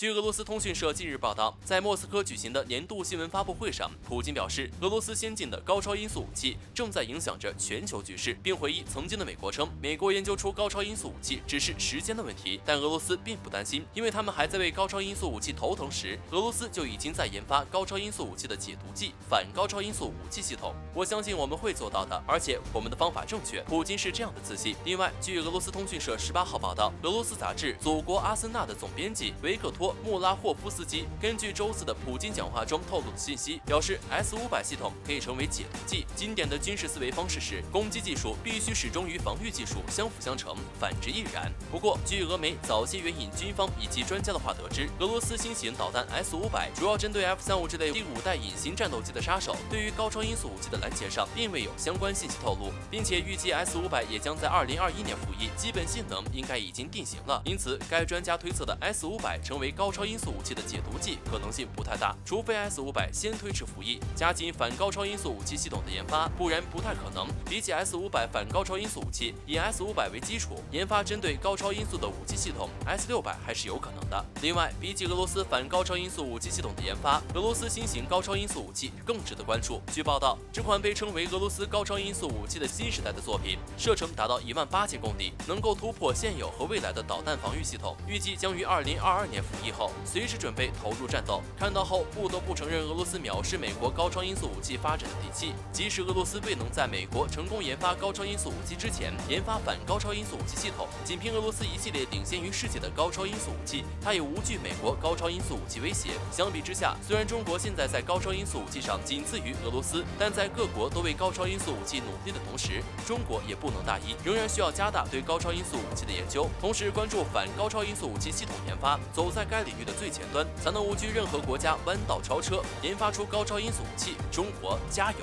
据俄罗斯通讯社近日报道，在莫斯科举行的年度新闻发布会上，普京表示，俄罗斯先进的高超音速武器正在影响着全球局势，并回忆曾经的美国称，美国研究出高超音速武器只是时间的问题。但俄罗斯并不担心，因为他们还在为高超音速武器头疼时，俄罗斯就已经在研发高超音速武器的解毒剂——反高超音速武器系统。我相信我们会做到的，而且我们的方法正确。普京是这样的自信。另外，据俄罗斯通讯社18号报道，俄罗斯杂志《祖国阿森纳》的总编辑维克托·穆拉霍夫斯基根据周四的普京讲话中透露的信息表示，S-500系统可以成为解毒剂。经典的军事思维方式是，攻击技术必须始终与防御技术相辅相成，反之亦然。不过，据俄媒早些援引军方以及专家的话得知，俄罗斯新型导弹 S-500主要针对 F-35这类第5代隐形战斗机的杀手，对于高超音速武器的拦截上并未有相关信息透露，并且预计 S-500也将在2021年服役，基本性能应该已经定型了。因此，该专家推测的 S-500成为高超音速武器的解毒剂可能性不太大，除非 S-500先推迟服役，加紧反高超音速武器系统的研发，不然不太可能。比起 S-500反高超音速武器，以 S-500为基础研发针对高超音速的武器系统 S-600还是有可能的。另外，比起俄罗斯反高超音速武器系统的研发，俄罗斯新型高超音速武器更值得关注。据报道，这款被称为俄罗斯高超音速武器的新时代的作品，射程达到18000公里，能够突破现有和未来的导弹防御系统，预计将于2022年服役后，随时准备投入战斗。看到后，不得不承认俄罗斯藐视美国高超音速武器发展的底气。即使俄罗斯未能在美国成功研发高超音速武器之前研发反高超音速武器系统，仅凭俄罗斯一系列领先于世界的高超音速武器，它也无惧美国高超音速武器威胁。相比之下，虽然中国现在在高超音速武器上仅次于俄罗斯，但在各国都为高超音速武器努力的同时，中国也不能大意，仍然需要加大对高超音速武器的研究，同时关注反高超音速武器系统研发，走在该领域的最前端，才能无惧任何国家弯道超车，研发出高超音速武器。中国加油！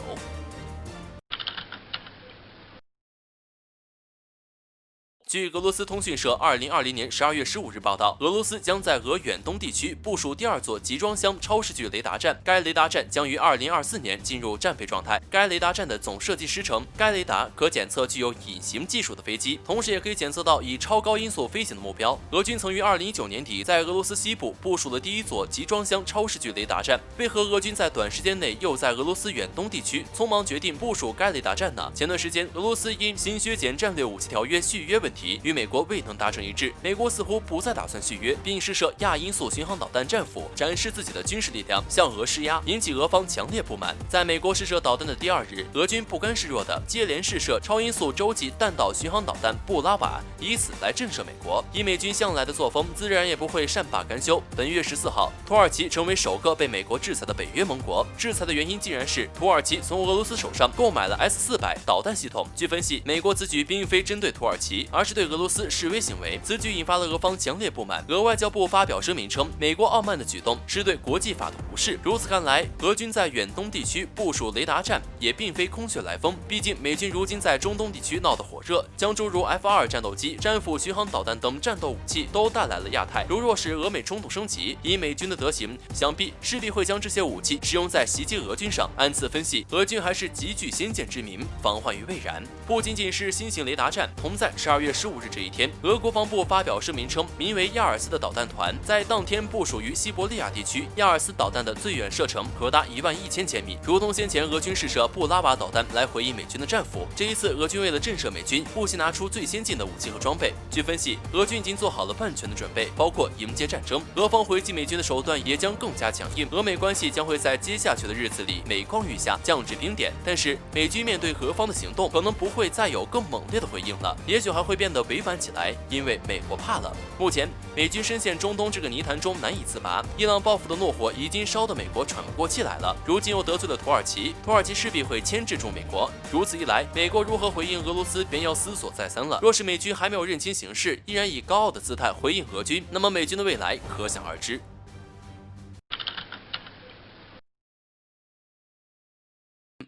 据俄罗斯通讯社2020年12月15日报道，俄罗斯将在俄远东地区部署第2座集装箱超视距雷达站，该雷达站将于2024年进入战备状态。该雷达站的总设计师称，该雷达可检测具有隐形技术的飞机，同时也可以检测到以超高音速飞行的目标。俄军曾于2019年底在俄罗斯西部部署了第1座集装箱超视距雷达站，为何俄军在短时间内又在俄罗斯远东地区匆忙决定部署该雷达站呢？前段时间，俄罗斯因新削减战略武器条约续约问题与美国未能达成一致，美国似乎不再打算续约，并试射亚音速巡航导弹战斧，展示自己的军事力量，向俄施压，引起俄方强烈不满。在美国试射导弹的第2日，俄军不甘示弱的接连试射超音速洲际弹道巡航导弹布拉瓦，以此来震慑美国。以美军向来的作风，自然也不会善罢甘休。本月14号，土耳其成为首个被美国制裁的北约盟国，制裁的原因竟然是土耳其从俄罗斯手上购买了 S-400导弹系统。据分析，美国此举并非针对土耳其，而是对俄罗斯示威行为，此举引发了俄方强烈不满。俄外交部发表声明称，美国傲慢的举动是对国际法的无视。如此看来，俄军在远东地区部署雷达站也并非空穴来风。毕竟，美军如今在中东地区闹得火热，将诸如 F-2战斗机、战斧巡航导弹等战斗武器都带来了亚太。若是俄美冲突升级，以美军的德行，想必势必会将这些武器使用在袭击俄军上。按此分析，俄军还是极具先见之明，防患于未然。不仅仅是新型雷达站，同在12月15日这一天，俄国防部发表声明称，名为亚尔斯的导弹团在当天部署于西伯利亚地区，亚尔斯导弹的最远射程可达11000千米，如同先前俄军试射布拉瓦导弹来回应美军的战斧。这一次，俄军为了震慑美军，不惜拿出最先进的武器和装备。据分析，俄军已经做好了万全的准备，包括迎接战争。俄方回击美军的手段也将更加强硬，俄美关系将会在接下去的日子里每况愈下，降至冰点。但是，美军面对俄方的行动，可能不会再有更猛烈的回应了，也许还会变得委婉起来，因为美国怕了。目前，美军深陷中东这个泥潭中难以自拔，伊朗报复的怒火已经烧得美国喘不过气来了。如今又得罪了土耳其，土耳其势必会牵制住美国。如此一来，美国如何回应俄罗斯，便要思索再三了。若是美军还没有认清形势，依然以高傲的姿态回应俄军，那么美军的未来可想而知。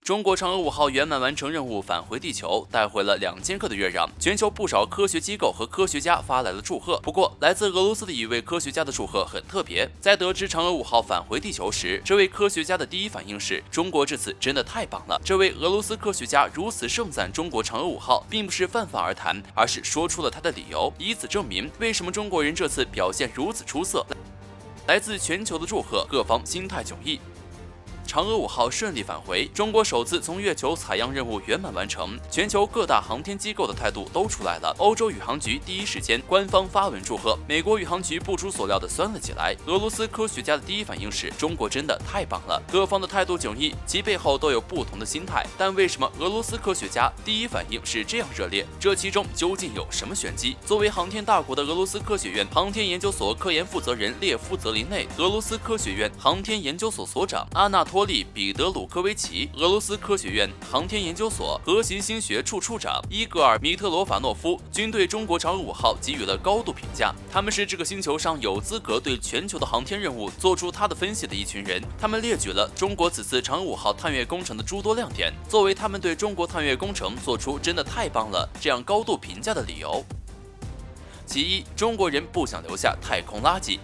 中国嫦娥5号圆满完成任务，返回地球，带回了2000克的月壤。全球不少科学机构和科学家发来了祝贺。不过，来自俄罗斯的一位科学家的祝贺很特别。在得知嫦娥5号返回地球时，这位科学家的第一反应是：中国这次真的太棒了。这位俄罗斯科学家如此盛赞中国嫦娥5号，并不是泛泛而谈，而是说出了他的理由，以此证明为什么中国人这次表现如此出色。来自全球的祝贺，各方心态迥异。嫦娥5号顺利返回，中国首次从月球采样任务圆满完成，全球各大航天机构的态度都出来了。欧洲宇航局第一时间官方发文祝贺，美国宇航局不出所料的酸了起来。俄罗斯科学家的第一反应是中国真的太棒了，各方的态度迥异，其背后都有不同的心态。但为什么俄罗斯科学家第一反应是这样热烈？这其中究竟有什么玄机？作为航天大国的俄罗斯科学院航天研究所科研负责人列夫·泽林内，俄罗斯科学院航天研究所所长阿纳托利·彼得鲁科维奇，俄罗斯科学院航天研究所核行星学处处长伊戈尔·米特罗法诺夫均对中国嫦娥5号给予了高度评价。他们是这个星球上有资格对全球的航天任务做出他的分析的一群人。他们列举了中国此次嫦娥5号探月工程的诸多亮点，作为他们对中国探月工程做出真的太棒了这样高度评价的理由。其一，中国人不想留下太空垃圾。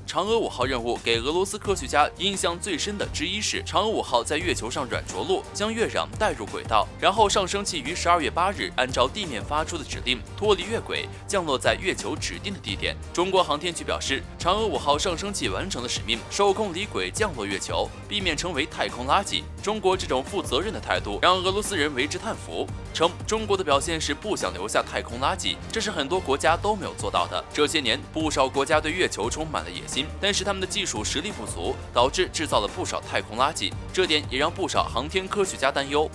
嫦娥5号任务给俄罗斯科学家印象最深的之一是，嫦娥5号在月球上软着陆，将月壤带入轨道，然后上升器于12月8日按照地面发出的指令脱离月轨，降落在月球指定的地点。中国航天局表示，嫦娥5号上升器完成了使命，受控离轨降落月球，避免成为太空垃圾。中国这种负责任的态度让俄罗斯人为之叹服，称中国的表现是不想留下太空垃圾，这是很多国家都没有做到的。这些年，不少国家对月球充满了野心，但是他们的技术实力不足，导致制造了不少太空垃圾，这点也让不少航天科学家担忧。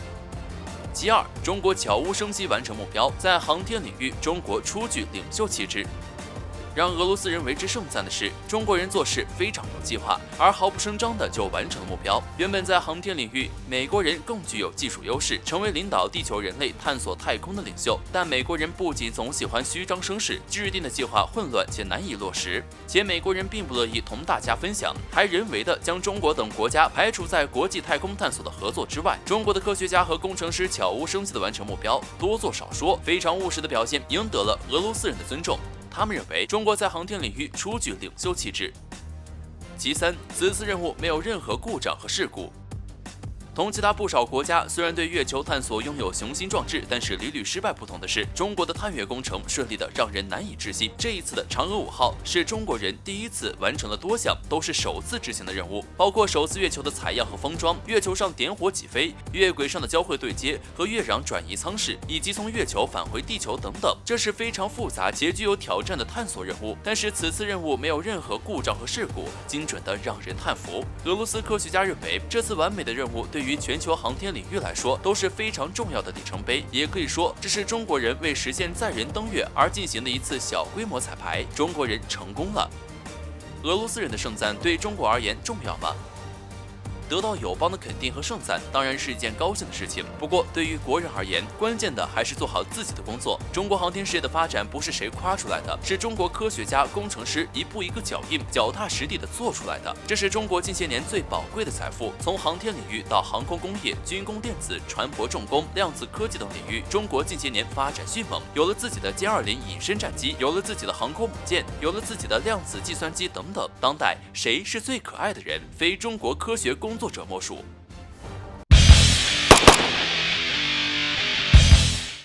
其二，中国悄无声息完成目标，在航天领域，中国初具领袖气质。让俄罗斯人为之盛赞的是，中国人做事非常有计划，而毫不声张的就完成了目标。原本在航天领域，美国人更具有技术优势，成为领导地球人类探索太空的领袖。但美国人不仅总喜欢虚张声势，制定的计划混乱且难以落实，且美国人并不乐意同大家分享，还人为的将中国等国家排除在国际太空探索的合作之外。中国的科学家和工程师悄无声息的完成目标，多做少说，非常务实的表现，赢得了俄罗斯人的尊重。他们认为中国在航天领域初具领袖气质。其三，此次任务没有任何故障和事故。同其他不少国家虽然对月球探索拥有雄心壮志，但是屡屡失败不同的是，中国的探月工程顺利的让人难以置信。这一次的嫦娥5号是中国人第一次完成了多项都是首次执行的任务，包括首次月球的采样和封装、月球上点火起飞、月轨上的交会对接和月壤转移舱室，以及从月球返回地球等等。这是非常复杂且具有挑战的探索任务，但是此次任务没有任何故障和事故，精准的让人叹服。俄罗斯科学家认为，这次完美的任务对于全球航天领域来说都是非常重要的里程碑，也可以说这是中国人为实现载人登月而进行的一次小规模彩排，中国人成功了。俄罗斯人的盛赞对中国而言重要吗？得到友邦的肯定和盛赞当然是一件高兴的事情，不过对于国人而言，关键的还是做好自己的工作。中国航天事业的发展不是谁夸出来的，是中国科学家、工程师一步一个脚印、脚踏实地的做出来的。这是中国近些年最宝贵的财富。从航天领域到航空工业、军工电子、船舶重工、量子科技等领域，中国近些年发展迅猛，有了自己的歼20隐身战机，有了自己的航空母舰，有了自己的量子计算机等等。当代谁是最可爱的人？非中国科学工作者莫属。